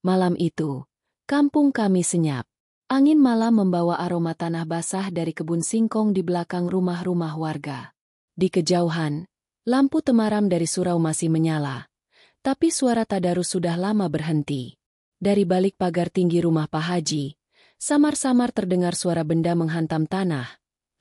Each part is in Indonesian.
Malam itu, kampung kami senyap. Angin malam membawa aroma tanah basah dari kebun singkong di belakang rumah-rumah warga. Di kejauhan, lampu temaram dari surau masih menyala. Tapi suara tadarus sudah lama berhenti. Dari balik pagar tinggi rumah Pak Haji, samar-samar terdengar suara benda menghantam tanah.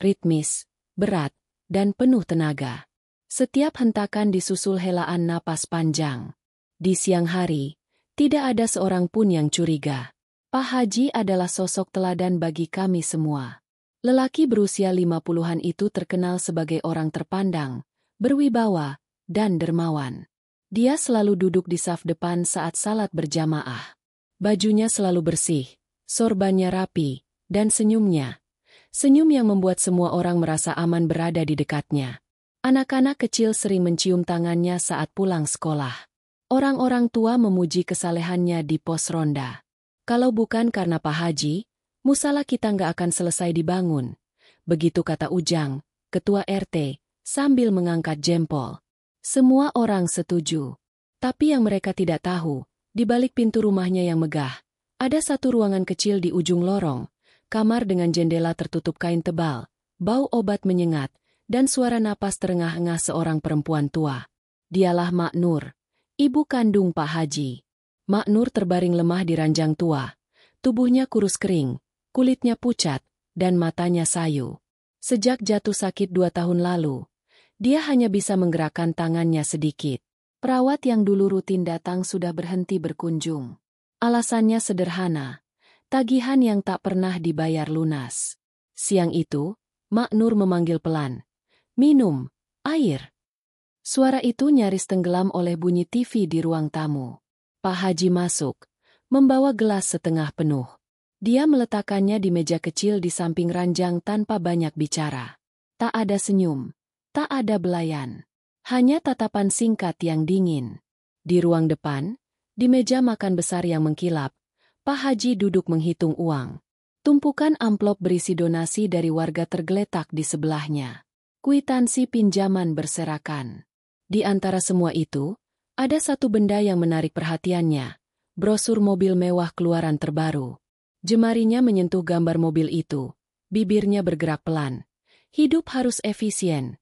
Ritmis, berat, dan penuh tenaga. Setiap hentakan disusul helaan napas panjang. Di siang hari, tidak ada seorang pun yang curiga. Pak Haji adalah sosok teladan bagi kami semua. Lelaki berusia 50-an itu terkenal sebagai orang terpandang, berwibawa, dan dermawan. Dia selalu duduk di saf depan saat salat berjamaah. Bajunya selalu bersih, sorbannya rapi, dan senyumnya. Senyum yang membuat semua orang merasa aman berada di dekatnya. Anak-anak kecil sering mencium tangannya saat pulang sekolah. Orang-orang tua memuji kesalehannya di pos ronda. Kalau bukan karena Pak Haji, musala kita nggak akan selesai dibangun. Begitu kata Ujang, ketua RT, sambil mengangkat jempol. Semua orang setuju. Tapi yang mereka tidak tahu, di balik pintu rumahnya yang megah, ada satu ruangan kecil di ujung lorong, kamar dengan jendela tertutup kain tebal, bau obat menyengat, dan suara napas terengah-engah seorang perempuan tua. Dialah Mak Nur, ibu kandung Pak Haji. Mak Nur terbaring lemah di ranjang tua. Tubuhnya kurus kering, kulitnya pucat, dan matanya sayu. Sejak jatuh sakit 2 tahun lalu, dia hanya bisa menggerakkan tangannya sedikit. Perawat yang dulu rutin datang sudah berhenti berkunjung. Alasannya sederhana, tagihan yang tak pernah dibayar lunas. Siang itu, Mak Nur memanggil pelan. "Minum, air." Suara itu nyaris tenggelam oleh bunyi TV di ruang tamu. Pak Haji masuk, membawa gelas setengah penuh. Dia meletakkannya di meja kecil di samping ranjang tanpa banyak bicara. Tak ada senyum, tak ada belayan. Hanya tatapan singkat yang dingin. Di ruang depan, di meja makan besar yang mengkilap, Pak Haji duduk menghitung uang. Tumpukan amplop berisi donasi dari warga tergeletak di sebelahnya. Kwitansi pinjaman berserakan. Di antara semua itu, ada satu benda yang menarik perhatiannya, brosur mobil mewah keluaran terbaru. Jemarinya menyentuh gambar mobil itu, bibirnya bergerak pelan. Hidup harus efisien.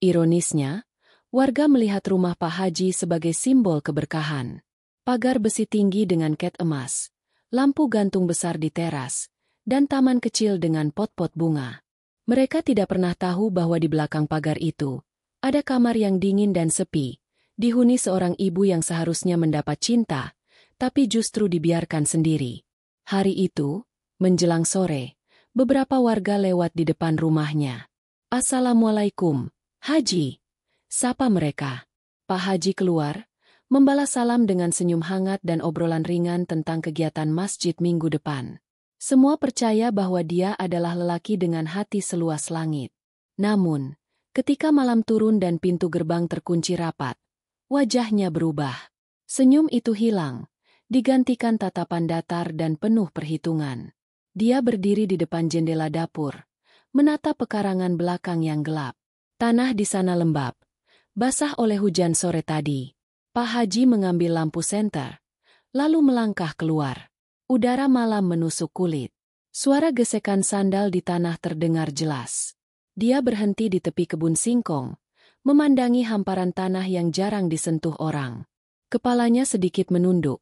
Ironisnya, warga melihat rumah Pak Haji sebagai simbol keberkahan. Pagar besi tinggi dengan ket emas, lampu gantung besar di teras, dan taman kecil dengan pot-pot bunga. Mereka tidak pernah tahu bahwa di belakang pagar itu, ada kamar yang dingin dan sepi, dihuni seorang ibu yang seharusnya mendapat cinta, tapi justru dibiarkan sendiri. Hari itu, menjelang sore, beberapa warga lewat di depan rumahnya. "Assalamualaikum, Haji," sapa mereka. Pak Haji keluar, membalas salam dengan senyum hangat dan obrolan ringan tentang kegiatan masjid minggu depan. Semua percaya bahwa dia adalah lelaki dengan hati seluas langit. Namun, ketika malam turun dan pintu gerbang terkunci rapat, wajahnya berubah. Senyum itu hilang, digantikan tatapan datar dan penuh perhitungan. Dia berdiri di depan jendela dapur, menatap pekarangan belakang yang gelap. Tanah di sana lembab, basah oleh hujan sore tadi. Pak Haji mengambil lampu senter, lalu melangkah keluar. Udara malam menusuk kulit. Suara gesekan sandal di tanah terdengar jelas. Dia berhenti di tepi kebun singkong, memandangi hamparan tanah yang jarang disentuh orang. Kepalanya sedikit menunduk,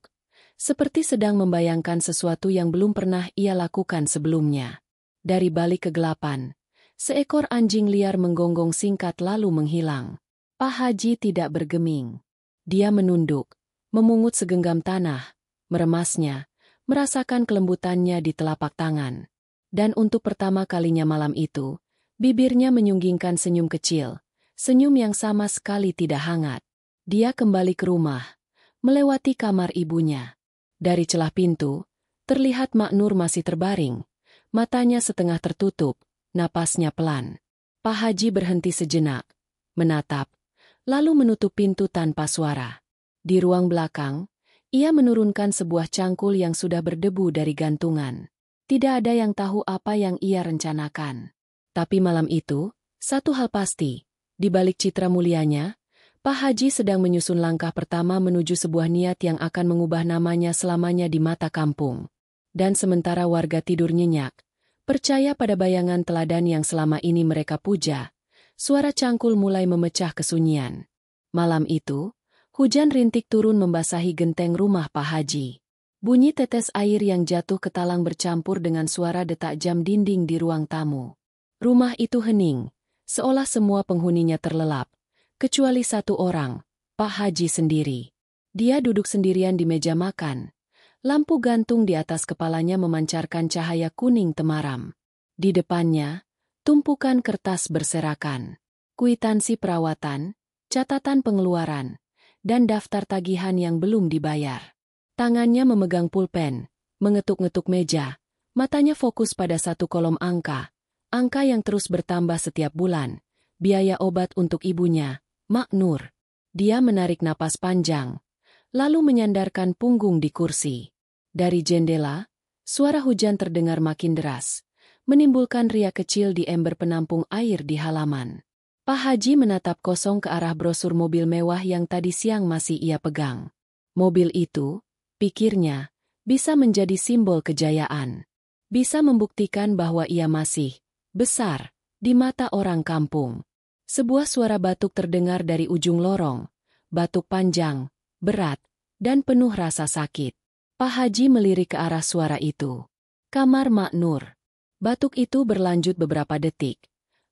seperti sedang membayangkan sesuatu yang belum pernah ia lakukan sebelumnya. Dari balik kegelapan, seekor anjing liar menggonggong singkat lalu menghilang. Pak Haji tidak bergeming. Dia menunduk, memungut segenggam tanah, meremasnya, merasakan kelembutannya di telapak tangan. Dan untuk pertama kalinya malam itu, bibirnya menyunggingkan senyum kecil. Senyum yang sama sekali tidak hangat. Dia kembali ke rumah, melewati kamar ibunya. Dari celah pintu, terlihat Mak Nur masih terbaring. Matanya setengah tertutup, napasnya pelan. Pak Haji berhenti sejenak, menatap, lalu menutup pintu tanpa suara. Di ruang belakang, ia menurunkan sebuah cangkul yang sudah berdebu dari gantungan. Tidak ada yang tahu apa yang ia rencanakan. Tapi malam itu, satu hal pasti. Di balik citra mulianya, Pak Haji sedang menyusun langkah pertama menuju sebuah niat yang akan mengubah namanya selamanya di mata kampung. Dan sementara warga tidur nyenyak, percaya pada bayangan teladan yang selama ini mereka puja, suara cangkul mulai memecah kesunyian. Malam itu, hujan rintik turun membasahi genteng rumah Pak Haji. Bunyi tetes air yang jatuh ke talang bercampur dengan suara detak jam dinding di ruang tamu. Rumah itu hening, seolah semua penghuninya terlelap. Kecuali satu orang, Pak Haji sendiri. Dia duduk sendirian di meja makan. Lampu gantung di atas kepalanya memancarkan cahaya kuning temaram. Di depannya, tumpukan kertas berserakan. Kwitansi perawatan, catatan pengeluaran, dan daftar tagihan yang belum dibayar. Tangannya memegang pulpen, mengetuk-ngetuk meja. Matanya fokus pada satu kolom angka. Angka yang terus bertambah setiap bulan. Biaya obat untuk ibunya, Mak Nur. Dia menarik napas panjang, lalu menyandarkan punggung di kursi. Dari jendela, suara hujan terdengar makin deras, menimbulkan riak kecil di ember penampung air di halaman. Pak Haji menatap kosong ke arah brosur mobil mewah yang tadi siang masih ia pegang. Mobil itu, pikirnya, bisa menjadi simbol kejayaan. Bisa membuktikan bahwa ia masih besar di mata orang kampung. Sebuah suara batuk terdengar dari ujung lorong, batuk panjang, berat, dan penuh rasa sakit. Pak Haji melirik ke arah suara itu. Kamar Mak Nur. Batuk itu berlanjut beberapa detik,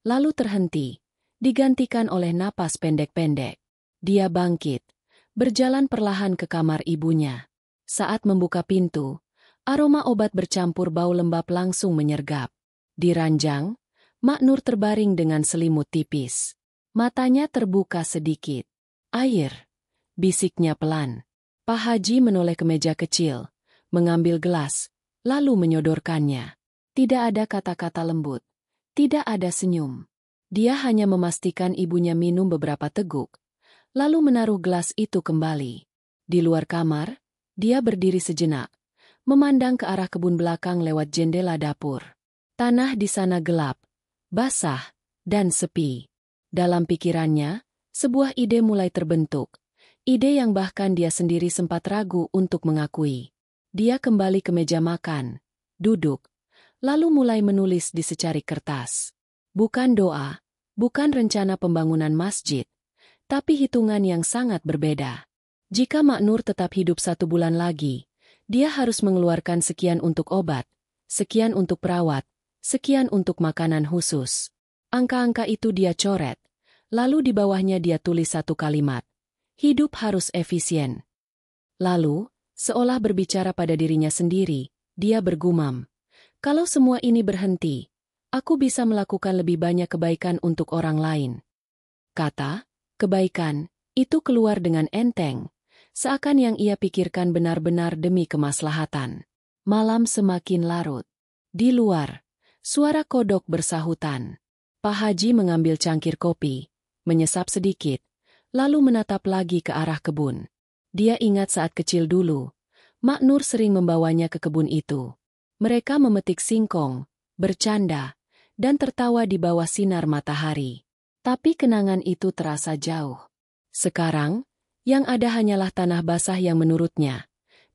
lalu terhenti, digantikan oleh napas pendek-pendek. Dia bangkit, berjalan perlahan ke kamar ibunya. Saat membuka pintu, aroma obat bercampur bau lembab langsung menyergap. Di ranjang, Mak Nur terbaring dengan selimut tipis. Matanya terbuka sedikit. Air, bisiknya pelan. Pak Haji menoleh ke meja kecil, mengambil gelas, lalu menyodorkannya. Tidak ada kata-kata lembut, tidak ada senyum. Dia hanya memastikan ibunya minum beberapa teguk, lalu menaruh gelas itu kembali. Di luar kamar, dia berdiri sejenak, memandang ke arah kebun belakang lewat jendela dapur. Tanah di sana gelap, basah, dan sepi. Dalam pikirannya, sebuah ide mulai terbentuk. Ide yang bahkan dia sendiri sempat ragu untuk mengakui. Dia kembali ke meja makan, duduk, lalu mulai menulis di secarik kertas. Bukan doa, bukan rencana pembangunan masjid, tapi hitungan yang sangat berbeda. Jika Mak Nur tetap hidup 1 bulan lagi, dia harus mengeluarkan sekian untuk obat, sekian untuk perawat, sekian untuk makanan khusus. Angka-angka itu dia coret, lalu di bawahnya dia tulis satu kalimat. Hidup harus efisien. Lalu, seolah berbicara pada dirinya sendiri, dia bergumam. Kalau semua ini berhenti, aku bisa melakukan lebih banyak kebaikan untuk orang lain. Kata, kebaikan, itu keluar dengan enteng, seakan yang ia pikirkan benar-benar demi kemaslahatan. Malam semakin larut. Di luar, suara kodok bersahutan. Pak Haji mengambil cangkir kopi, menyesap sedikit, lalu menatap lagi ke arah kebun. Dia ingat saat kecil dulu, Mak Nur sering membawanya ke kebun itu. Mereka memetik singkong, bercanda, dan tertawa di bawah sinar matahari. Tapi kenangan itu terasa jauh. Sekarang, yang ada hanyalah tanah basah yang menurutnya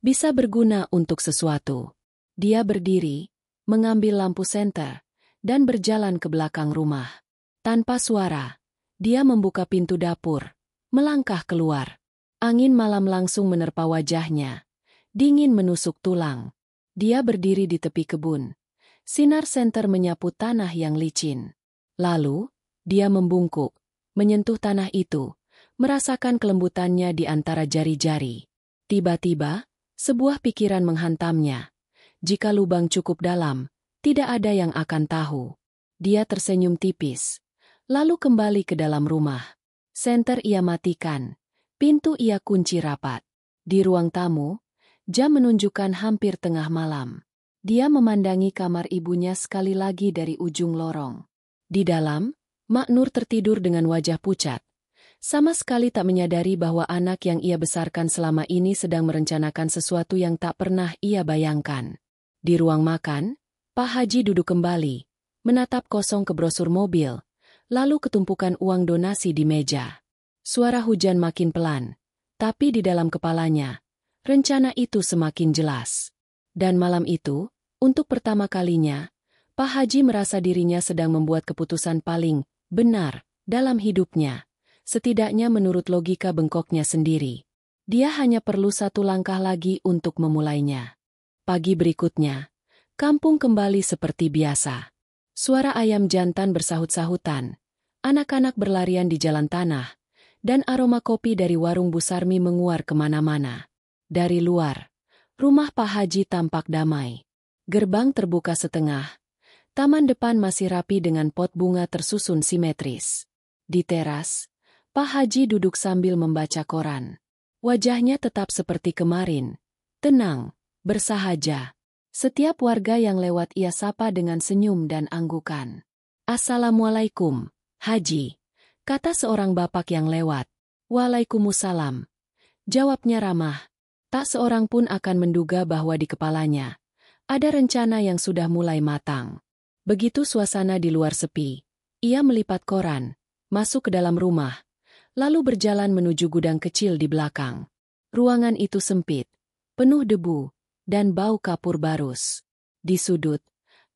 bisa berguna untuk sesuatu. Dia berdiri, mengambil lampu senter, dan berjalan ke belakang rumah. Tanpa suara, dia membuka pintu dapur, melangkah keluar. Angin malam langsung menerpa wajahnya, dingin menusuk tulang. Dia berdiri di tepi kebun. Sinar senter menyapu tanah yang licin. Lalu, dia membungkuk, menyentuh tanah itu, merasakan kelembutannya di antara jari-jari. Tiba-tiba, sebuah pikiran menghantamnya. Jika lubang cukup dalam, tidak ada yang akan tahu. Dia tersenyum tipis, lalu kembali ke dalam rumah. Senter ia matikan, pintu ia kunci rapat. Di ruang tamu, jam menunjukkan hampir tengah malam. Dia memandangi kamar ibunya sekali lagi dari ujung lorong. Di dalam, Mak Nur tertidur dengan wajah pucat. Sama sekali tak menyadari bahwa anak yang ia besarkan selama ini sedang merencanakan sesuatu yang tak pernah ia bayangkan. Di ruang makan, Pak Haji duduk kembali, menatap kosong ke brosur mobil, lalu ketumpukan uang donasi di meja. Suara hujan makin pelan, tapi di dalam kepalanya, rencana itu semakin jelas. Dan malam itu, untuk pertama kalinya, Pak Haji merasa dirinya sedang membuat keputusan paling benar dalam hidupnya, setidaknya menurut logika bengkoknya sendiri. Dia hanya perlu satu langkah lagi untuk memulainya. Pagi berikutnya, kampung kembali seperti biasa. Suara ayam jantan bersahut-sahutan, anak-anak berlarian di jalan tanah, dan aroma kopi dari warung Bu Sarmi menguar kemana-mana. Dari luar, rumah Pak Haji tampak damai. Gerbang terbuka setengah. Taman depan masih rapi dengan pot bunga tersusun simetris. Di teras, Pak Haji duduk sambil membaca koran. Wajahnya tetap seperti kemarin, tenang, bersahaja. Setiap warga yang lewat ia sapa dengan senyum dan anggukan. "Assalamualaikum, Haji," kata seorang bapak yang lewat. "Waalaikumsalam," jawabnya ramah. Tak seorang pun akan menduga bahwa di kepalanya ada rencana yang sudah mulai matang. Begitu suasana di luar sepi, ia melipat koran, masuk ke dalam rumah, lalu berjalan menuju gudang kecil di belakang. Ruangan itu sempit, penuh debu, dan bau kapur barus. Di sudut,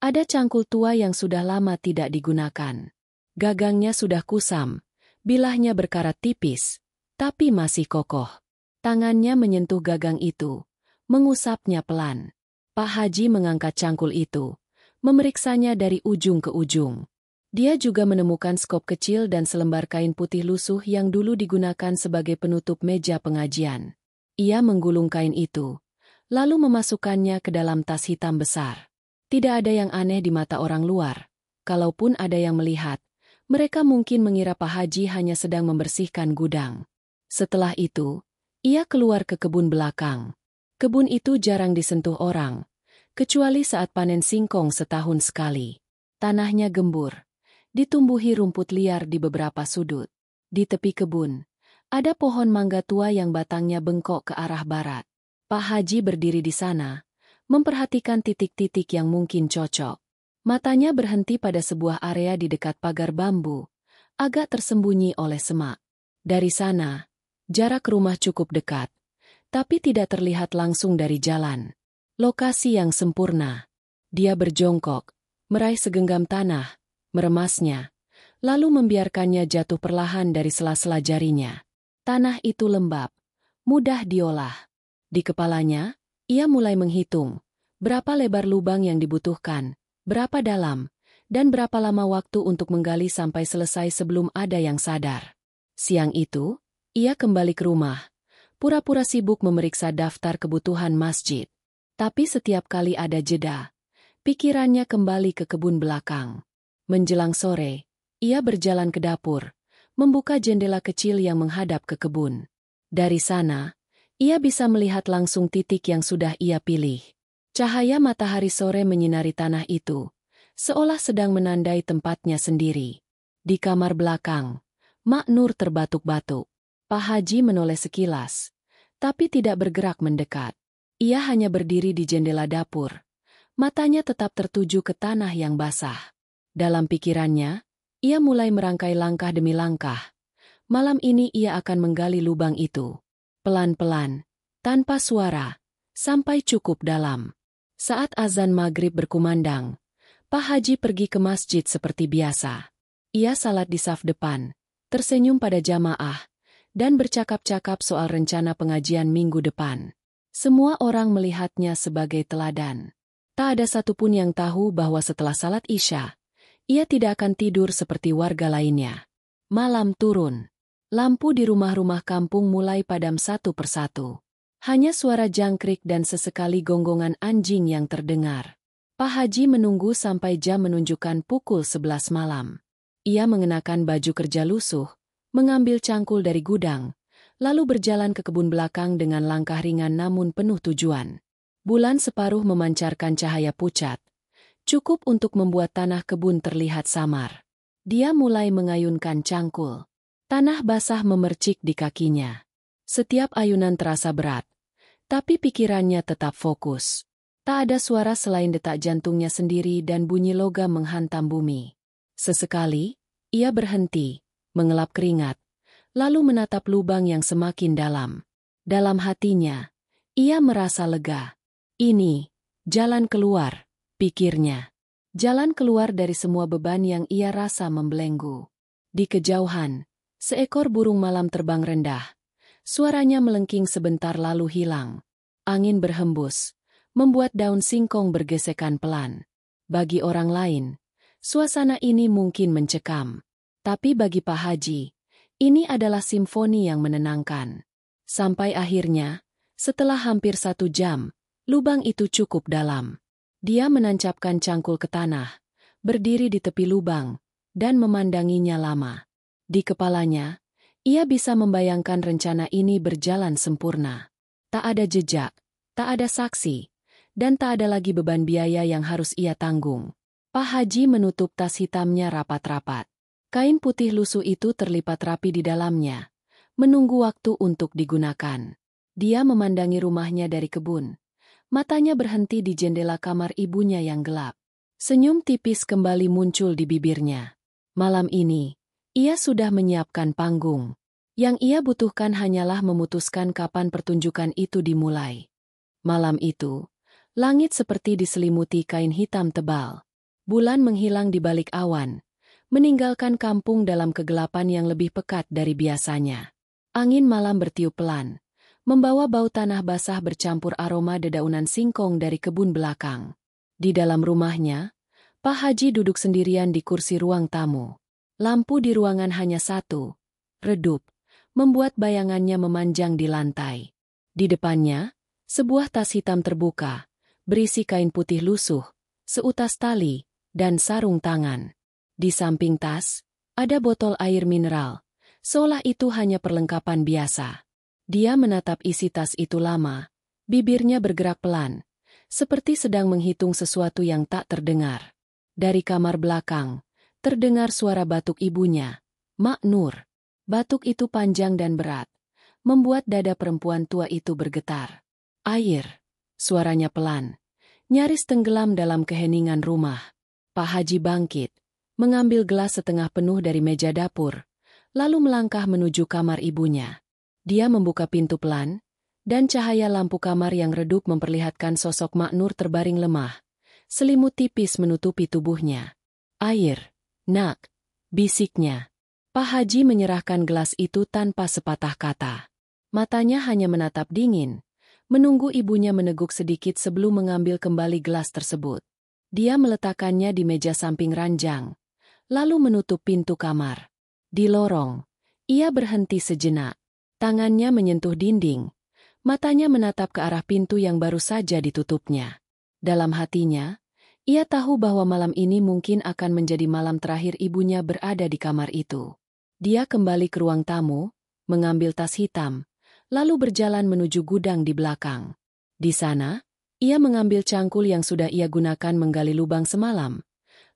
ada cangkul tua yang sudah lama tidak digunakan. Gagangnya sudah kusam, bilahnya berkarat tipis, tapi masih kokoh. Tangannya menyentuh gagang itu, mengusapnya pelan. Pak Haji mengangkat cangkul itu, memeriksanya dari ujung ke ujung. Dia juga menemukan skop kecil dan selembar kain putih lusuh yang dulu digunakan sebagai penutup meja pengajian. Ia menggulung kain itu, lalu memasukkannya ke dalam tas hitam besar. Tidak ada yang aneh di mata orang luar. Kalaupun ada yang melihat, mereka mungkin mengira Pak Haji hanya sedang membersihkan gudang. Setelah itu, ia keluar ke kebun belakang. Kebun itu jarang disentuh orang, kecuali saat panen singkong setahun sekali. Tanahnya gembur, ditumbuhi rumput liar di beberapa sudut. Di tepi kebun, ada pohon mangga tua yang batangnya bengkok ke arah barat. Pak Haji berdiri di sana, memperhatikan titik-titik yang mungkin cocok. Matanya berhenti pada sebuah area di dekat pagar bambu, agak tersembunyi oleh semak. Dari sana, jarak rumah cukup dekat, tapi tidak terlihat langsung dari jalan. Lokasi yang sempurna. Dia berjongkok, meraih segenggam tanah, meremasnya, lalu membiarkannya jatuh perlahan dari sela-sela jarinya. Tanah itu lembab, mudah diolah. Di kepalanya, ia mulai menghitung berapa lebar lubang yang dibutuhkan, berapa dalam, dan berapa lama waktu untuk menggali sampai selesai sebelum ada yang sadar. Siang itu, ia kembali ke rumah, pura-pura sibuk memeriksa daftar kebutuhan masjid. Tapi setiap kali ada jeda, pikirannya kembali ke kebun belakang. Menjelang sore, ia berjalan ke dapur, membuka jendela kecil yang menghadap ke kebun. Dari sana, ia bisa melihat langsung titik yang sudah ia pilih. Cahaya matahari sore menyinari tanah itu, seolah sedang menandai tempatnya sendiri. Di kamar belakang, Mak Nur terbatuk-batuk. Pak Haji menoleh sekilas, tapi tidak bergerak mendekat. Ia hanya berdiri di jendela dapur. Matanya tetap tertuju ke tanah yang basah. Dalam pikirannya, ia mulai merangkai langkah demi langkah. Malam ini ia akan menggali lubang itu. Pelan-pelan, tanpa suara, sampai cukup dalam. Saat azan maghrib berkumandang, Pak Haji pergi ke masjid seperti biasa. Ia salat di saf depan, tersenyum pada jamaah, dan bercakap-cakap soal rencana pengajian minggu depan. Semua orang melihatnya sebagai teladan. Tak ada satupun yang tahu bahwa setelah salat Isya, ia tidak akan tidur seperti warga lainnya. Malam turun. Lampu di rumah-rumah kampung mulai padam satu persatu. Hanya suara jangkrik dan sesekali gonggongan anjing yang terdengar. Pak Haji menunggu sampai jam menunjukkan pukul 11 malam. Ia mengenakan baju kerja lusuh, mengambil cangkul dari gudang, lalu berjalan ke kebun belakang dengan langkah ringan namun penuh tujuan. Bulan separuh memancarkan cahaya pucat, cukup untuk membuat tanah kebun terlihat samar. Dia mulai mengayunkan cangkul. Tanah basah memercik di kakinya. Setiap ayunan terasa berat, tapi pikirannya tetap fokus. Tak ada suara selain detak jantungnya sendiri dan bunyi logam menghantam bumi. Sesekali, ia berhenti, mengelap keringat, lalu menatap lubang yang semakin dalam. Dalam hatinya, ia merasa lega. Ini, jalan keluar, pikirnya. Jalan keluar dari semua beban yang ia rasa membelenggu. Di kejauhan, seekor burung malam terbang rendah. Suaranya melengking sebentar lalu hilang. Angin berhembus, membuat daun singkong bergesekan pelan. Bagi orang lain, suasana ini mungkin mencekam. Tapi bagi Pak Haji, ini adalah simfoni yang menenangkan. Sampai akhirnya, setelah hampir 1 jam, lubang itu cukup dalam. Dia menancapkan cangkul ke tanah, berdiri di tepi lubang, dan memandanginya lama. Di kepalanya, ia bisa membayangkan rencana ini berjalan sempurna. Tak ada jejak, tak ada saksi, dan tak ada lagi beban biaya yang harus ia tanggung. Pak Haji menutup tas hitamnya rapat-rapat. Kain putih lusuh itu terlipat rapi di dalamnya, menunggu waktu untuk digunakan. Dia memandangi rumahnya dari kebun. Matanya berhenti di jendela kamar ibunya yang gelap. Senyum tipis kembali muncul di bibirnya. Malam ini, ia sudah menyiapkan panggung. Yang ia butuhkan hanyalah memutuskan kapan pertunjukan itu dimulai. Malam itu, langit seperti diselimuti kain hitam tebal. Bulan menghilang di balik awan, meninggalkan kampung dalam kegelapan yang lebih pekat dari biasanya. Angin malam bertiup pelan, membawa bau tanah basah bercampur aroma dedaunan singkong dari kebun belakang. Di dalam rumahnya, Pak Haji duduk sendirian di kursi ruang tamu. Lampu di ruangan hanya satu, redup, membuat bayangannya memanjang di lantai. Di depannya, sebuah tas hitam terbuka, berisi kain putih lusuh, seutas tali, dan sarung tangan. Di samping tas, ada botol air mineral, seolah itu hanya perlengkapan biasa. Dia menatap isi tas itu lama, bibirnya bergerak pelan, seperti sedang menghitung sesuatu yang tak terdengar. Dari kamar belakang, terdengar suara batuk ibunya, Mak Nur. Batuk itu panjang dan berat, membuat dada perempuan tua itu bergetar. Air, suaranya pelan, nyaris tenggelam dalam keheningan rumah. Pak Haji bangkit, mengambil gelas setengah penuh dari meja dapur, lalu melangkah menuju kamar ibunya. Dia membuka pintu pelan, dan cahaya lampu kamar yang redup memperlihatkan sosok Mak Nur terbaring lemah. Selimut tipis menutupi tubuhnya. Air, nak, bisiknya. Pak Haji menyerahkan gelas itu tanpa sepatah kata. Matanya hanya menatap dingin, menunggu ibunya meneguk sedikit sebelum mengambil kembali gelas tersebut. Dia meletakkannya di meja samping ranjang, lalu menutup pintu kamar. Di lorong, ia berhenti sejenak. Tangannya menyentuh dinding, matanya menatap ke arah pintu yang baru saja ditutupnya. Dalam hatinya, ia tahu bahwa malam ini mungkin akan menjadi malam terakhir ibunya berada di kamar itu. Dia kembali ke ruang tamu, mengambil tas hitam, lalu berjalan menuju gudang di belakang. Di sana, ia mengambil cangkul yang sudah ia gunakan menggali lubang semalam,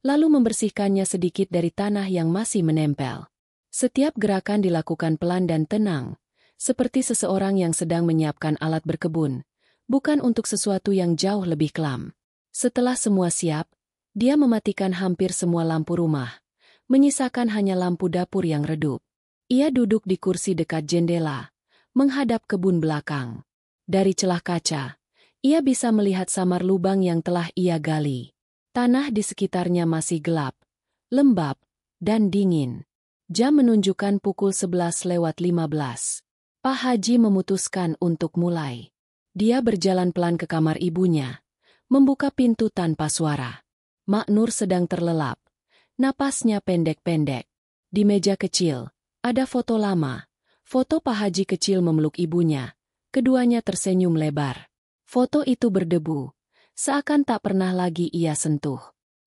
lalu membersihkannya sedikit dari tanah yang masih menempel. Setiap gerakan dilakukan pelan dan tenang, seperti seseorang yang sedang menyiapkan alat berkebun, bukan untuk sesuatu yang jauh lebih kelam. Setelah semua siap, dia mematikan hampir semua lampu rumah, menyisakan hanya lampu dapur yang redup. Ia duduk di kursi dekat jendela, menghadap kebun belakang. Dari celah kaca, ia bisa melihat samar lubang yang telah ia gali. Tanah di sekitarnya masih gelap, lembab, dan dingin. Jam menunjukkan pukul 11:15. Pak Haji memutuskan untuk mulai. Dia berjalan pelan ke kamar ibunya, membuka pintu tanpa suara. Mak Nur sedang terlelap, napasnya pendek-pendek. Di meja kecil, ada foto lama. Foto Pak Haji kecil memeluk ibunya. Keduanya tersenyum lebar. Foto itu berdebu, seakan tak pernah lagi ia sentuh.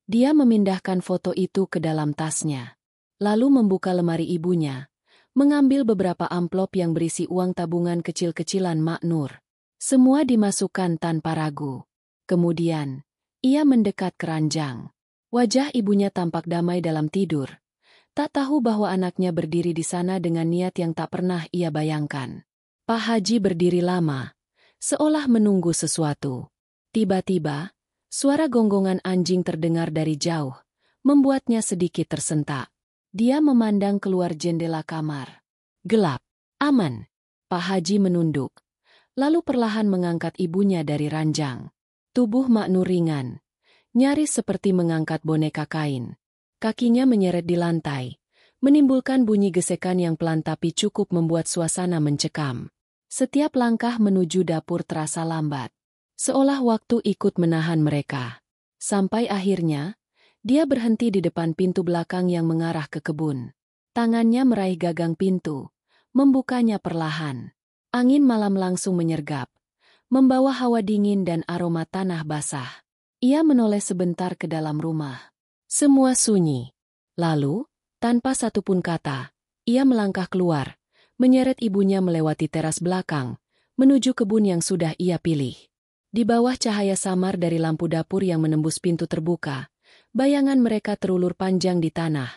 Dia memindahkan foto itu ke dalam tasnya, lalu membuka lemari ibunya, mengambil beberapa amplop yang berisi uang tabungan kecil-kecilan Mak Nur. Semua dimasukkan tanpa ragu. Kemudian, ia mendekat ke ranjang. Wajah ibunya tampak damai dalam tidur. Tak tahu bahwa anaknya berdiri di sana dengan niat yang tak pernah ia bayangkan. Pak Haji berdiri lama, seolah menunggu sesuatu. Tiba-tiba, suara gonggongan anjing terdengar dari jauh, membuatnya sedikit tersentak. Dia memandang keluar jendela kamar. Gelap. Aman. Pak Haji menunduk, lalu perlahan mengangkat ibunya dari ranjang. Tubuh Mak Nur ringan, nyaris seperti mengangkat boneka kain. Kakinya menyeret di lantai, menimbulkan bunyi gesekan yang pelan tapi cukup membuat suasana mencekam. Setiap langkah menuju dapur terasa lambat, seolah waktu ikut menahan mereka. Sampai akhirnya, dia berhenti di depan pintu belakang yang mengarah ke kebun. Tangannya meraih gagang pintu, membukanya perlahan. Angin malam langsung menyergap, membawa hawa dingin dan aroma tanah basah. Ia menoleh sebentar ke dalam rumah. Semua sunyi. Lalu, tanpa satupun kata, ia melangkah keluar, menyeret ibunya melewati teras belakang, menuju kebun yang sudah ia pilih. Di bawah cahaya samar dari lampu dapur yang menembus pintu terbuka, bayangan mereka terulur panjang di tanah.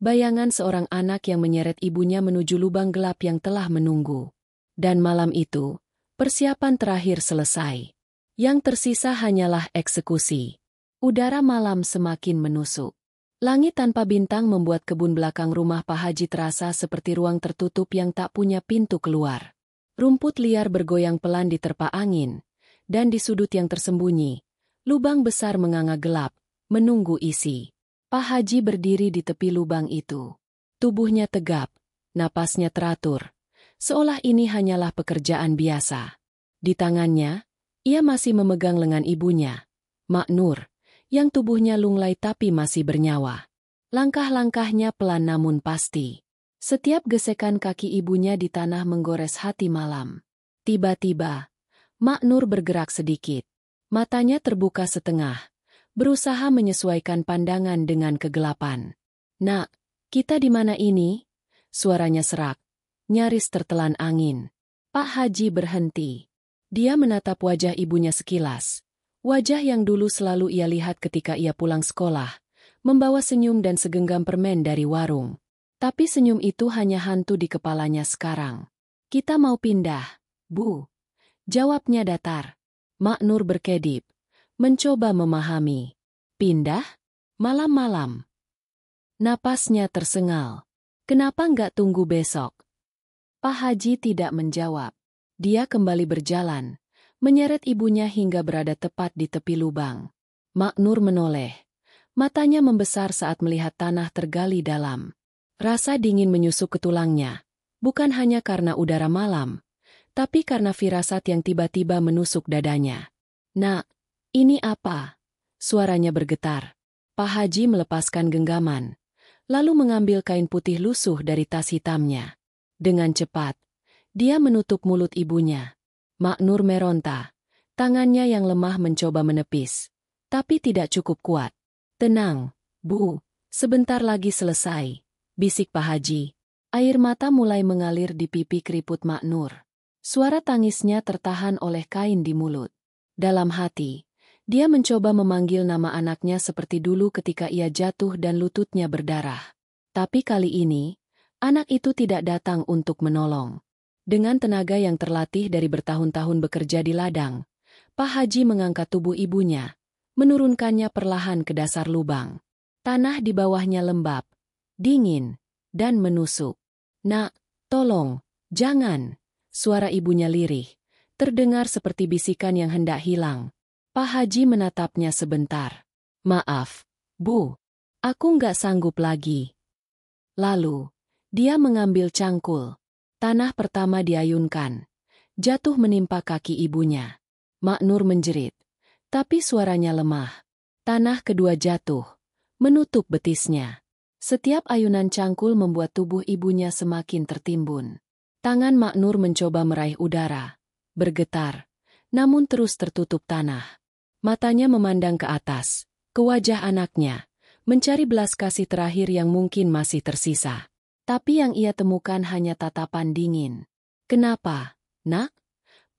Bayangan seorang anak yang menyeret ibunya menuju lubang gelap yang telah menunggu. Dan malam itu, persiapan terakhir selesai. Yang tersisa hanyalah eksekusi. Udara malam semakin menusuk. Langit tanpa bintang membuat kebun belakang rumah Pak Haji terasa seperti ruang tertutup yang tak punya pintu keluar. Rumput liar bergoyang pelan diterpa angin, dan di sudut yang tersembunyi, lubang besar menganga gelap, menunggu isi. Pak Haji berdiri di tepi lubang itu. Tubuhnya tegap, napasnya teratur, seolah ini hanyalah pekerjaan biasa. Di tangannya, ia masih memegang lengan ibunya, Mak Nur, yang tubuhnya lunglai tapi masih bernyawa. Langkah-langkahnya pelan namun pasti. Setiap gesekan kaki ibunya di tanah menggores hati malam. Tiba-tiba, Mak Nur bergerak sedikit. Matanya terbuka setengah, berusaha menyesuaikan pandangan dengan kegelapan. "Nak, kita di mana ini?" Suaranya serak, nyaris tertelan angin. Pak Haji berhenti. Dia menatap wajah ibunya sekilas. Wajah yang dulu selalu ia lihat ketika ia pulang sekolah, membawa senyum dan segenggam permen dari warung. Tapi senyum itu hanya hantu di kepalanya sekarang. "Kita mau pindah, Bu," jawabnya datar. Mak Nur berkedip, mencoba memahami. "Pindah? Malam-malam?" Napasnya tersengal. "Kenapa nggak tunggu besok?" Pak Haji tidak menjawab. Dia kembali berjalan, menyeret ibunya hingga berada tepat di tepi lubang. Mak Nur menoleh. Matanya membesar saat melihat tanah tergali dalam. Rasa dingin menyusup ke tulangnya, bukan hanya karena udara malam, tapi karena firasat yang tiba-tiba menusuk dadanya. "Nak, ini apa?" Suaranya bergetar. Pak Haji melepaskan genggaman, lalu mengambil kain putih lusuh dari tas hitamnya. Dengan cepat, dia menutup mulut ibunya. Mak Nur meronta, tangannya yang lemah mencoba menepis, tapi tidak cukup kuat. "Tenang, Bu, sebentar lagi selesai," bisik Pak Haji. Air mata mulai mengalir di pipi keriput Mak Nur. Suara tangisnya tertahan oleh kain di mulut. Dalam hati, dia mencoba memanggil nama anaknya seperti dulu ketika ia jatuh dan lututnya berdarah. Tapi kali ini, anak itu tidak datang untuk menolong. Dengan tenaga yang terlatih dari bertahun-tahun bekerja di ladang, Pak Haji mengangkat tubuh ibunya, menurunkannya perlahan ke dasar lubang. Tanah di bawahnya lembab, dingin, dan menusuk. "Nak, tolong, jangan!" Suara ibunya lirih, terdengar seperti bisikan yang hendak hilang. Pak Haji menatapnya sebentar. "Maaf, Bu, aku nggak sanggup lagi." Lalu, dia mengambil cangkul. Tanah pertama diayunkan, jatuh menimpa kaki ibunya. Mak Nur menjerit, tapi suaranya lemah. Tanah kedua jatuh, menutup betisnya. Setiap ayunan cangkul membuat tubuh ibunya semakin tertimbun. Tangan Mak Nur mencoba meraih udara, bergetar, namun terus tertutup tanah. Matanya memandang ke atas, ke wajah anaknya, mencari belas kasih terakhir yang mungkin masih tersisa. Tapi yang ia temukan hanya tatapan dingin. "Kenapa, Nak?"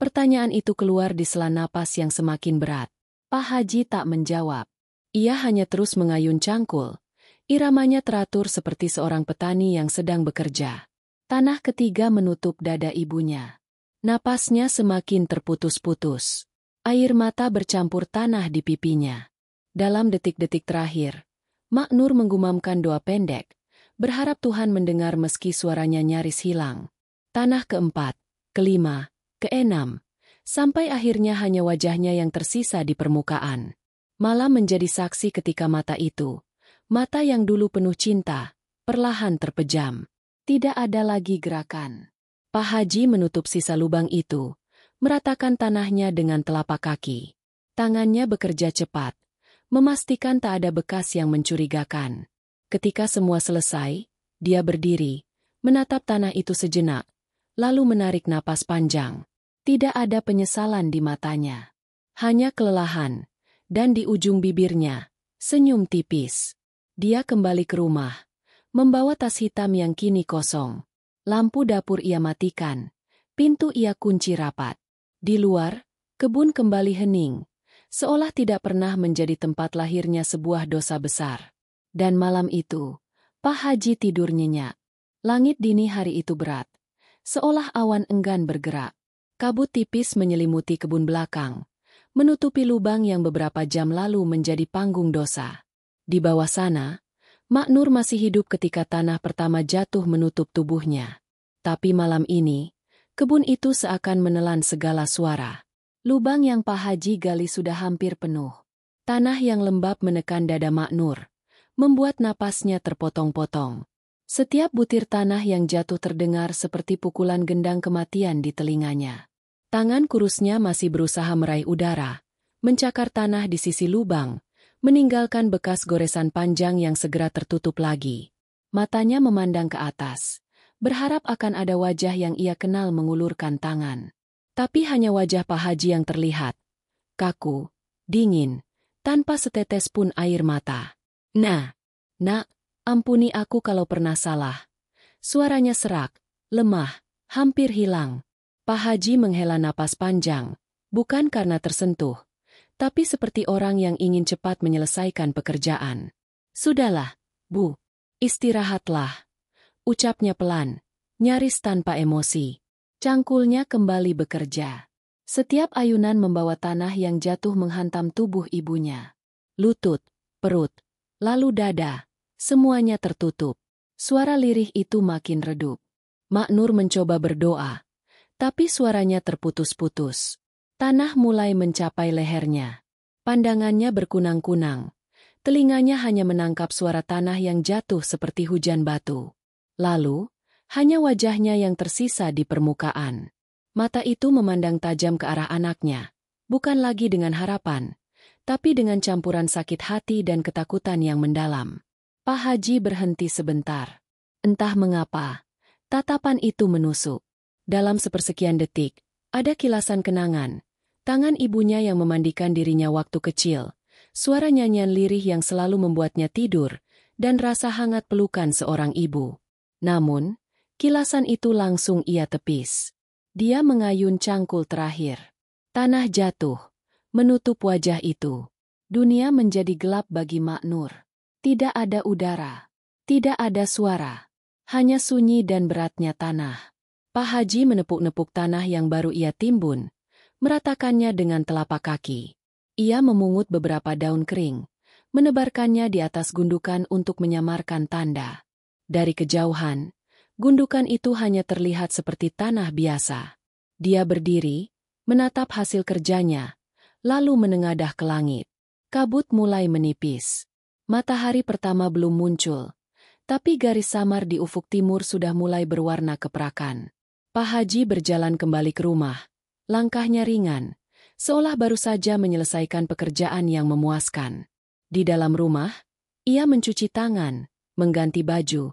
Pertanyaan itu keluar di sela napas yang semakin berat. Pak Haji tak menjawab. Ia hanya terus mengayun cangkul. Iramanya teratur seperti seorang petani yang sedang bekerja. Tanah ketiga menutup dada ibunya. Napasnya semakin terputus-putus. Air mata bercampur tanah di pipinya. Dalam detik-detik terakhir, Mak Nur menggumamkan doa pendek, berharap Tuhan mendengar meski suaranya nyaris hilang. tanah keempat, kelima, keenam, sampai akhirnya hanya wajahnya yang tersisa di permukaan. Malam menjadi saksi ketika mata itu, mata yang dulu penuh cinta, perlahan terpejam. Tidak ada lagi gerakan. Pak Haji menutup sisa lubang itu, meratakan tanahnya dengan telapak kaki. Tangannya bekerja cepat, memastikan tak ada bekas yang mencurigakan. Ketika semua selesai, dia berdiri, menatap tanah itu sejenak, lalu menarik napas panjang. Tidak ada penyesalan di matanya. Hanya kelelahan, dan di ujung bibirnya, senyum tipis. Dia kembali ke rumah, membawa tas hitam yang kini kosong. Lampu dapur ia matikan, pintu ia kunci rapat. Di luar, kebun kembali hening, seolah tidak pernah menjadi tempat lahirnya sebuah dosa besar. Dan malam itu, Pak Haji tidur nyenyak. Langit dini hari itu berat, seolah awan enggan bergerak. Kabut tipis menyelimuti kebun belakang, menutupi lubang yang beberapa jam lalu menjadi panggung dosa. Di bawah sana, Mak Nur masih hidup ketika tanah pertama jatuh menutup tubuhnya. Tapi malam ini, kebun itu seakan menelan segala suara. Lubang yang Pak Haji gali sudah hampir penuh. Tanah yang lembab menekan dada Mak Nur, membuat napasnya terpotong-potong. Setiap butir tanah yang jatuh terdengar seperti pukulan gendang kematian di telinganya. Tangan kurusnya masih berusaha meraih udara, mencakar tanah di sisi lubang, meninggalkan bekas goresan panjang yang segera tertutup lagi. Matanya memandang ke atas, berharap akan ada wajah yang ia kenal mengulurkan tangan. Tapi hanya wajah Pak Haji yang terlihat, kaku, dingin, tanpa setetes pun air mata. Nak, ampuni aku kalau pernah salah. Suaranya serak, lemah, hampir hilang. Pak Haji menghela napas panjang, bukan karena tersentuh, tapi seperti orang yang ingin cepat menyelesaikan pekerjaan. Sudahlah, Bu, istirahatlah. Ucapnya pelan, nyaris tanpa emosi. Cangkulnya kembali bekerja. Setiap ayunan membawa tanah yang jatuh menghantam tubuh ibunya. Lutut, perut, lalu dada, semuanya tertutup. Suara lirih itu makin redup. Mak Nur mencoba berdoa, tapi suaranya terputus-putus. Tanah mulai mencapai lehernya. Pandangannya berkunang-kunang. Telinganya hanya menangkap suara tanah yang jatuh seperti hujan batu. Lalu, hanya wajahnya yang tersisa di permukaan. Mata itu memandang tajam ke arah anaknya, bukan lagi dengan harapan, tapi dengan campuran sakit hati dan ketakutan yang mendalam. Pak Haji berhenti sebentar. Entah mengapa, tatapan itu menusuk. Dalam sepersekian detik, ada kilasan kenangan. Tangan ibunya yang memandikan dirinya waktu kecil, suara nyanyian lirih yang selalu membuatnya tidur, dan rasa hangat pelukan seorang ibu. Namun, kilasan itu langsung ia tepis. Dia mengayun cangkul terakhir. Tanah jatuh, menutup wajah itu. Dunia menjadi gelap bagi Mak Nur. Tidak ada udara, tidak ada suara, hanya sunyi dan beratnya tanah. Pak Haji menepuk-nepuk tanah yang baru ia timbun, meratakannya dengan telapak kaki. Ia memungut beberapa daun kering, menebarkannya di atas gundukan untuk menyamarkan tanda. Dari kejauhan, gundukan itu hanya terlihat seperti tanah biasa. Dia berdiri, menatap hasil kerjanya, lalu menengadah ke langit. Kabut mulai menipis. Matahari pertama belum muncul, tapi garis samar di ufuk timur sudah mulai berwarna keperakan. Pak Haji berjalan kembali ke rumah. Langkahnya ringan, seolah baru saja menyelesaikan pekerjaan yang memuaskan. Di dalam rumah, ia mencuci tangan, mengganti baju,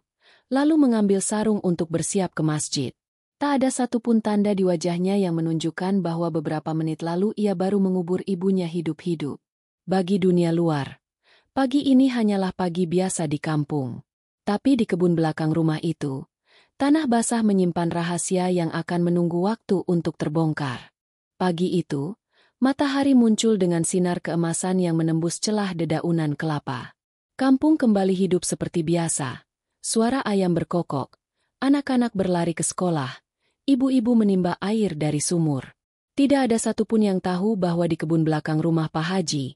lalu mengambil sarung untuk bersiap ke masjid. Tak ada satupun tanda di wajahnya yang menunjukkan bahwa beberapa menit lalu ia baru mengubur ibunya hidup-hidup. Bagi dunia luar, pagi ini hanyalah pagi biasa di kampung. Tapi di kebun belakang rumah itu, tanah basah menyimpan rahasia yang akan menunggu waktu untuk terbongkar. Pagi itu, matahari muncul dengan sinar keemasan yang menembus celah dedaunan kelapa. Kampung kembali hidup seperti biasa. Suara ayam berkokok, anak-anak berlari ke sekolah, ibu-ibu menimba air dari sumur. Tidak ada satupun yang tahu bahwa di kebun belakang rumah Pak Haji,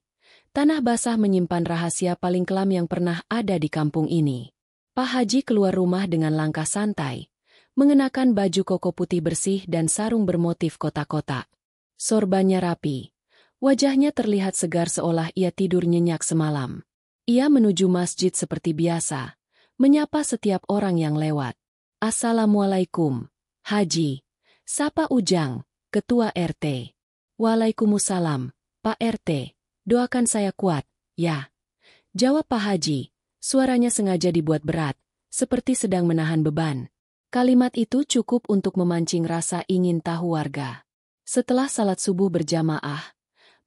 tanah basah menyimpan rahasia paling kelam yang pernah ada di kampung ini. Pak Haji keluar rumah dengan langkah santai, mengenakan baju koko putih bersih dan sarung bermotif kotak-kotak. Sorbannya rapi. Wajahnya terlihat segar seolah ia tidur nyenyak semalam. Ia menuju masjid seperti biasa, menyapa setiap orang yang lewat. "Assalamualaikum, Haji," sapa Ujang, Ketua RT. "Waalaikumsalam, Pak RT, doakan saya kuat, ya," jawab Pak Haji. Suaranya sengaja dibuat berat, seperti sedang menahan beban. Kalimat itu cukup untuk memancing rasa ingin tahu warga. Setelah salat subuh berjamaah,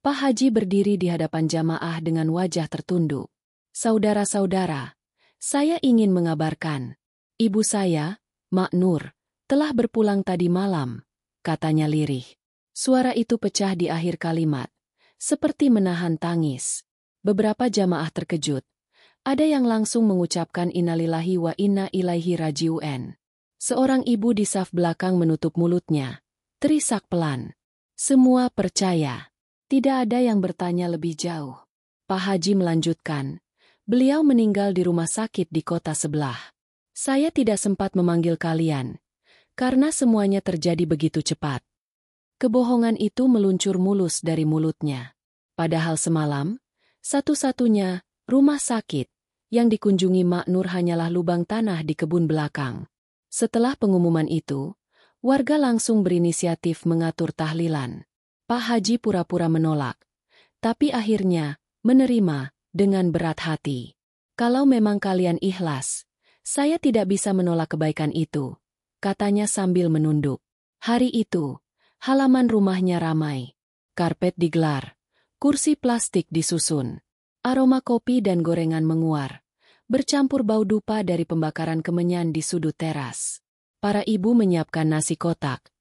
Pak Haji berdiri di hadapan jamaah dengan wajah tertunduk. "Saudara-saudara, saya ingin mengabarkan. Ibu saya, Mak Nur, telah berpulang tadi malam," katanya lirih. Suara itu pecah di akhir kalimat, seperti menahan tangis. Beberapa jamaah terkejut. Ada yang langsung mengucapkan innalillahi wa inna ilaihi raji'un. Seorang ibu di saf belakang menutup mulutnya, terisak pelan. Semua percaya. Tidak ada yang bertanya lebih jauh. Pak Haji melanjutkan, "Beliau meninggal di rumah sakit di kota sebelah. Saya tidak sempat memanggil kalian, karena semuanya terjadi begitu cepat." Kebohongan itu meluncur mulus dari mulutnya. Padahal semalam, satu-satunya rumah sakit yang dikunjungi Mak Nur hanyalah lubang tanah di kebun belakang. Setelah pengumuman itu, warga langsung berinisiatif mengatur tahlilan. Pak Haji pura-pura menolak, tapi akhirnya menerima dengan berat hati. "Kalau memang kalian ikhlas, saya tidak bisa menolak kebaikan itu," katanya sambil menunduk. Hari itu, halaman rumahnya ramai. Karpet digelar, kursi plastik disusun. Aroma kopi dan gorengan menguar, bercampur bau dupa dari pembakaran kemenyan di sudut teras. Para ibu menyiapkan nasi kotak.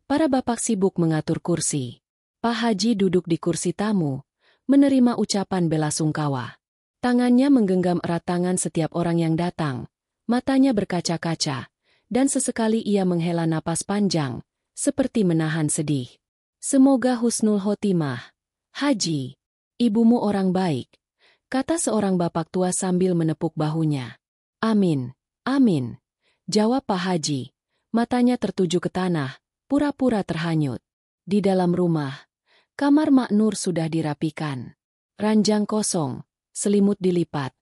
Para bapak sibuk mengatur kursi. Pak Haji duduk di kursi tamu, menerima ucapan bela sungkawa. Tangannya menggenggam erat tangan setiap orang yang datang, matanya berkaca-kaca, dan sesekali ia menghela napas panjang, seperti menahan sedih. "Semoga husnul khotimah, Haji. Ibumu orang baik," kata seorang bapak tua sambil menepuk bahunya. "Amin, amin," jawab Pak Haji. Matanya tertuju ke tanah, pura-pura terhanyut. Di dalam rumah, kamar Mak Nur sudah dirapikan. Ranjang kosong, selimut dilipat,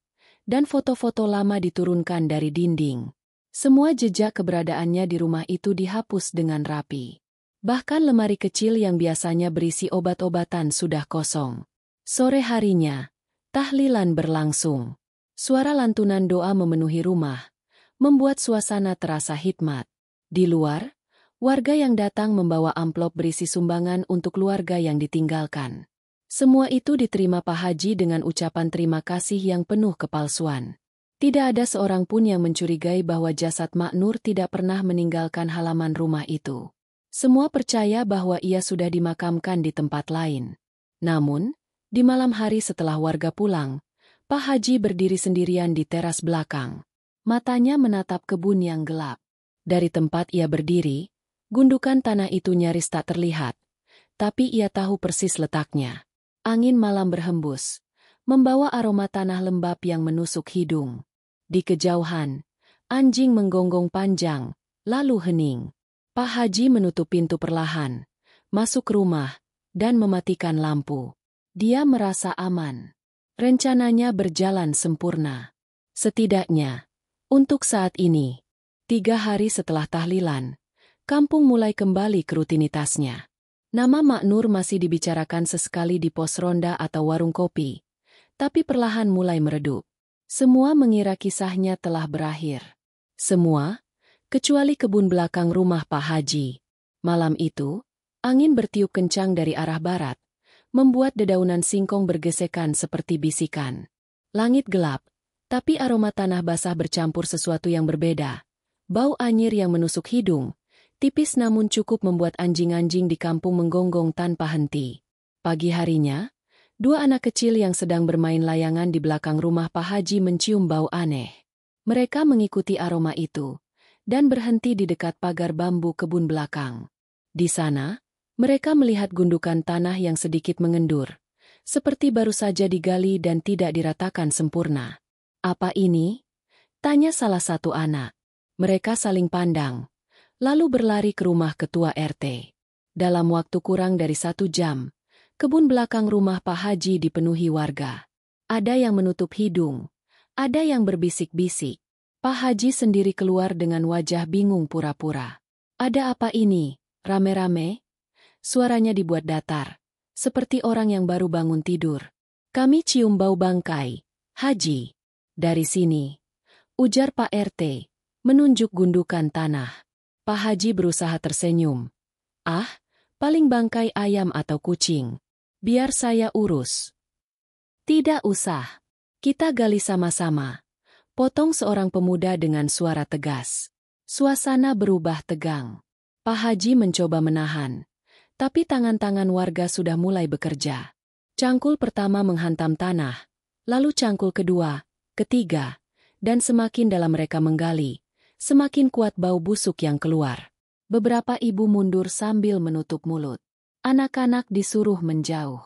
dan foto-foto lama diturunkan dari dinding. Semua jejak keberadaannya di rumah itu dihapus dengan rapi. Bahkan lemari kecil yang biasanya berisi obat-obatan sudah kosong. Sore harinya, tahlilan berlangsung. Suara lantunan doa memenuhi rumah, membuat suasana terasa hikmat. Di luar, warga yang datang membawa amplop berisi sumbangan untuk keluarga yang ditinggalkan. Semua itu diterima Pak Haji dengan ucapan terima kasih yang penuh kepalsuan. Tidak ada seorang pun yang mencurigai bahwa jasad Mak Nur tidak pernah meninggalkan halaman rumah itu. Semua percaya bahwa ia sudah dimakamkan di tempat lain. Namun, di malam hari setelah warga pulang, Pak Haji berdiri sendirian di teras belakang. Matanya menatap kebun yang gelap. Dari tempat ia berdiri, gundukan tanah itu nyaris tak terlihat, tapi ia tahu persis letaknya. Angin malam berhembus, membawa aroma tanah lembab yang menusuk hidung. Di kejauhan, anjing menggonggong panjang, lalu hening. Pak Haji menutup pintu perlahan, masuk rumah, dan mematikan lampu. Dia merasa aman. Rencananya berjalan sempurna. Setidaknya, untuk saat ini. 3 hari setelah tahlilan, kampung mulai kembali ke rutinitasnya. Nama Mak Nur masih dibicarakan sesekali di pos ronda atau warung kopi, tapi perlahan mulai meredup. Semua mengira kisahnya telah berakhir. Semua, kecuali kebun belakang rumah Pak Haji. Malam itu, angin bertiup kencang dari arah barat, membuat dedaunan singkong bergesekan seperti bisikan. Langit gelap, tapi aroma tanah basah bercampur sesuatu yang berbeda. Bau anyir yang menusuk hidung, tipis namun cukup membuat anjing-anjing di kampung menggonggong tanpa henti. Pagi harinya, 2 anak kecil yang sedang bermain layangan di belakang rumah Pak Haji mencium bau aneh. Mereka mengikuti aroma itu, dan berhenti di dekat pagar bambu kebun belakang. Di sana, mereka melihat gundukan tanah yang sedikit mengendur, seperti baru saja digali dan tidak diratakan sempurna. "Apa ini?" tanya salah satu anak. Mereka saling pandang. lalu berlari ke rumah ketua RT. Dalam waktu kurang dari 1 jam, kebun belakang rumah Pak Haji dipenuhi warga. Ada yang menutup hidung, ada yang berbisik-bisik. Pak Haji sendiri keluar dengan wajah bingung pura-pura. Ada apa ini? Rame-rame? Suaranya dibuat datar, seperti orang yang baru bangun tidur. Kami cium bau bangkai, Haji. Dari sini, ujar Pak RT, menunjuk gundukan tanah. Pak Haji berusaha tersenyum. Ah, paling bangkai ayam atau kucing. Biar saya urus. Tidak usah. Kita gali sama-sama. Potong seorang pemuda dengan suara tegas. Suasana berubah tegang. Pak Haji mencoba menahan. Tapi tangan-tangan warga sudah mulai bekerja. Cangkul pertama menghantam tanah. Lalu cangkul kedua, ketiga. Dan semakin dalam mereka menggali, semakin kuat bau busuk yang keluar. Beberapa ibu mundur sambil menutup mulut. Anak-anak disuruh menjauh.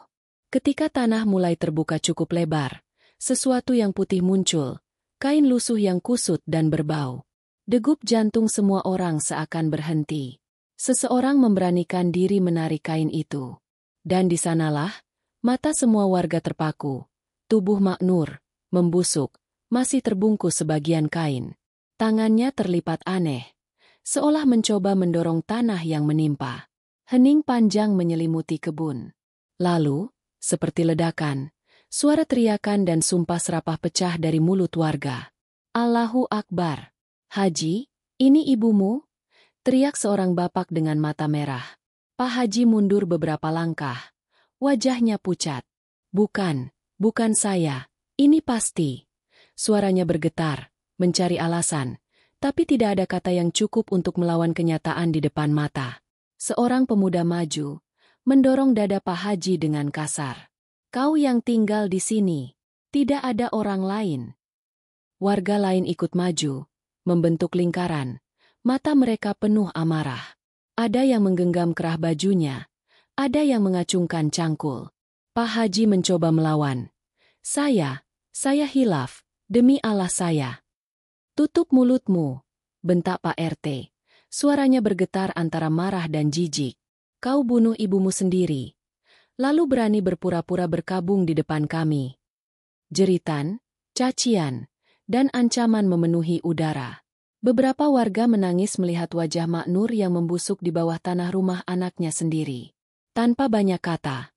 Ketika tanah mulai terbuka cukup lebar, sesuatu yang putih muncul. Kain lusuh yang kusut dan berbau. Degup jantung semua orang seakan berhenti. Seseorang memberanikan diri menarik kain itu. Dan di sanalah, mata semua warga terpaku. Tubuh Maknur, membusuk, masih terbungkus sebagian kain. Tangannya terlipat aneh, seolah mencoba mendorong tanah yang menimpa. Hening panjang menyelimuti kebun. Lalu, seperti ledakan, suara teriakan dan sumpah serapah pecah dari mulut warga. Allahu Akbar. Haji, ini ibumu? Teriak seorang bapak dengan mata merah. Pak Haji mundur beberapa langkah. Wajahnya pucat. Bukan saya. Ini pasti. Suaranya bergetar, mencari alasan. Tapi tidak ada kata yang cukup untuk melawan kenyataan di depan mata. Seorang pemuda maju, mendorong dada Pak Haji dengan kasar. Kau yang tinggal di sini. Tidak ada orang lain. Warga lain ikut maju, membentuk lingkaran. Mata mereka penuh amarah. Ada yang menggenggam kerah bajunya. Ada yang mengacungkan cangkul. Pak Haji mencoba melawan. Saya hilaf, demi Allah saya. Tutup mulutmu, bentak Pak RT. Suaranya bergetar antara marah dan jijik. Kau bunuh ibumu sendiri. Lalu berani berpura-pura berkabung di depan kami. Jeritan, cacian, dan ancaman memenuhi udara. Beberapa warga menangis melihat wajah Maknur yang membusuk di bawah tanah rumah anaknya sendiri. Tanpa banyak kata,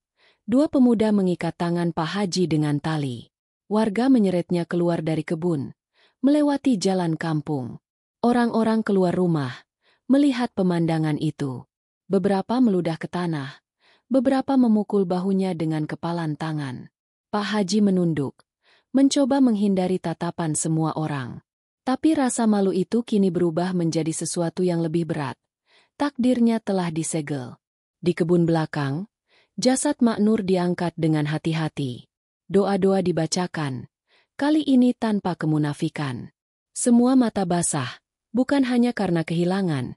dua pemuda mengikat tangan Pak Haji dengan tali. Warga menyeretnya keluar dari kebun, melewati jalan kampung. Orang-orang keluar rumah, melihat pemandangan itu. Beberapa meludah ke tanah. Beberapa memukul bahunya dengan kepalan tangan. Pak Haji menunduk, mencoba menghindari tatapan semua orang. Tapi rasa malu itu kini berubah menjadi sesuatu yang lebih berat. Takdirnya telah disegel. Di kebun belakang, jasad Maknur diangkat dengan hati-hati. Doa-doa dibacakan, kali ini tanpa kemunafikan. Semua mata basah, bukan hanya karena kehilangan,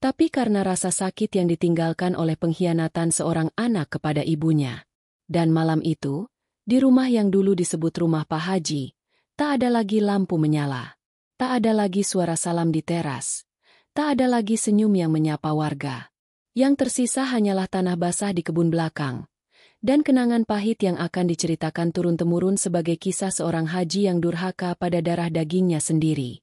tapi karena rasa sakit yang ditinggalkan oleh pengkhianatan seorang anak kepada ibunya. Dan malam itu, di rumah yang dulu disebut rumah Pak Haji, tak ada lagi lampu menyala. Tak ada lagi suara salam di teras. Tak ada lagi senyum yang menyapa warga. Yang tersisa hanyalah tanah basah di kebun belakang. Dan kenangan pahit yang akan diceritakan turun-temurun sebagai kisah seorang haji yang durhaka pada darah dagingnya sendiri.